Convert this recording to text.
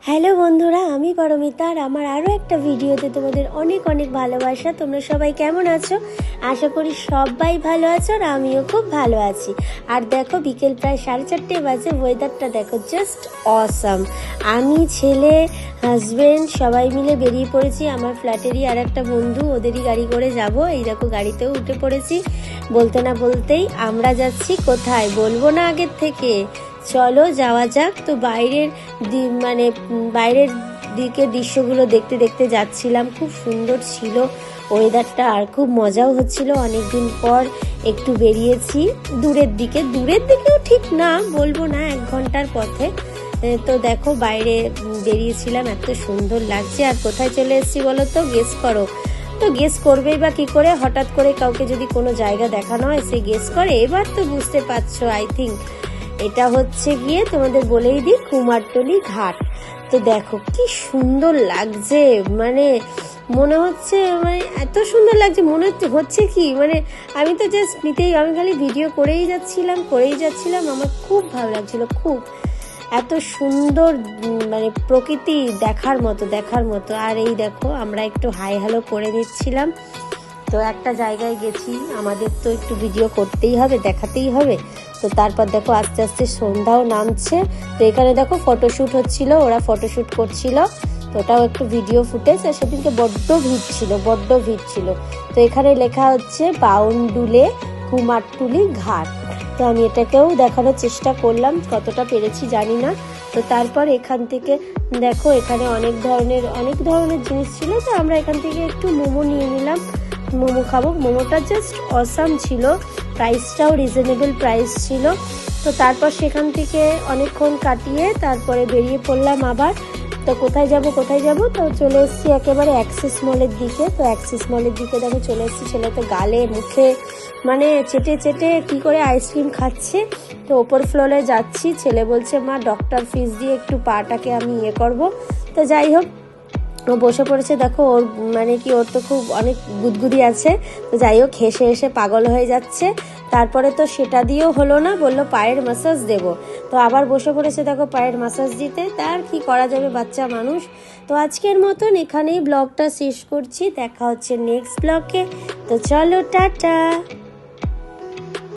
Hello বন্ধুরা, আমি পারমিতা আর আমার আরও একটা ভিডিওতে তোমাদের অনেক অনেক ভালোবাসা। তোমরা সবাই কেমন আছো? আশা করি সবাই ভালো আছো আর আমিও খুব ভালো আছি। আর দেখো বিকেল প্রায় 4:30 বাজে, ওয়েদারটা দেখো জাস্ট অসাম। আমি, ছেলে, হাজব্যান্ড সবাই মিলে বেরিয়ে পড়েছি। আমার ফ্ল্যাটেরই আর একটা বন্ধু, ওদেরই গাড়ি করে যাব। এই দেখো গাড়িতেও উঠে পড়েছি। বলতে না বলতেই আমরা যাচ্ছি কোথায় বলবো না আগের থেকে। চলো যাওয়া যাক। তো বাইরের দিকের দৃশ্যগুলো দেখতে দেখতে যাচ্ছিলাম। খুব সুন্দর ছিল ওয়েদারটা আর খুব মজাও হচ্ছিল। অনেকদিন পর একটু বেরিয়েছি দূরের দিকেও ঠিক না বলবো না, 1 ঘন্টার পথে। তো দেখো বাইরে বেরিয়েছিলাম, এত সুন্দর লাগছে। আর কোথায় চলে এসেছি বলো তো? গেস করো। তো গেস করবেই বা কি করে? হঠাৎ করে কাউকে যদি কোনো জায়গা দেখানো হয় সে গেস করে। এবার তো বুঝতে পারছো আই থিঙ্ক। এটা হচ্ছে গিয়ে তোমাদের বলেই দিই কুমারটুলি ঘাট। তো দেখো কি সুন্দর লাগছে, মনে হচ্ছে এত সুন্দর লাগছে, মনে হচ্ছে কি আমি তো জাস্ট আমি খালি ভিডিও করেই যাচ্ছিলাম। আমার খুব ভালো লাগছিল, খুব এত সুন্দর প্রকৃতি দেখার মতো। আর এই দেখো আমরা একটু হাই হ্যালো করে নিচ্ছিলাম। তো একটা জায়গায় গেছি, আমাদের তো একটু ভিডিও করতেই হবে, দেখাতেই হবে। তো তারপর দেখো আস্তে আস্তে সন্ধ্যাও নামছে। তো এখানে দেখো ফটোশ্যুট হচ্ছিল, ওরা ফটোশ্যুট করছিল। তো ওটাও একটু ভিডিও ফুটেজ। আর সেদিনকে বড্ড ভিড় ছিল। তো এখানে লেখা হচ্ছে বাউন্ডুলে কুমারটুলি ঘাট। তো আমি এটাকেও দেখানোর চেষ্টা করলাম, কতটা পেরেছি জানি না। তো তারপর এখান থেকে দেখো এখানে অনেক ধরনের জিনিস ছিল। তো আমরা এখান থেকে একটু মোমো নিয়ে নিলাম, মোমো খাবো। মোমোটা জাস্ট অসাম ছিল, প্রাইসটাও রিজনেবল প্রাইস ছিল। তো তারপর সেখান থেকে অনেকক্ষণ কাটিয়ে তারপরে বেরিয়ে পড়লাম আবার। তো কোথায় যাব? তো চলে এসেছি একেবারে অ্যাক্সিস মলের দিকে। তো অ্যাক্সিস মলের দিকে দেখো চলে এসেছি। ছেলে তো গালে মুখে চেটে কি করে আইসক্রিম খাচ্ছে। তো ওপর ফ্লোরে যাচ্ছি। ছেলে বলছে মা ডক্টর ফিস দিয়ে একটু পাটাকে আমি করব। তো যাই হোক, ও বসে পড়েছে। দেখো ওর ওর তো খুব অনেক গুদগুদি আছে। তো যাই হোক হেসে পাগল হয়ে যাচ্ছে। তারপরে তো সেটা দিয়েও হলো না, বললো পায়ের ম্যাসাজ দেব। তো আবার বসে পড়েছে দেখো পায়ের ম্যাসাজ দিতে। তার কি করা যাবে, বাচ্চা মানুষ। তো আজকের মতন এখানেই ব্লগটা শেষ করছি। দেখা হচ্ছে নেক্সট ব্লগে। তো চলো টাটা।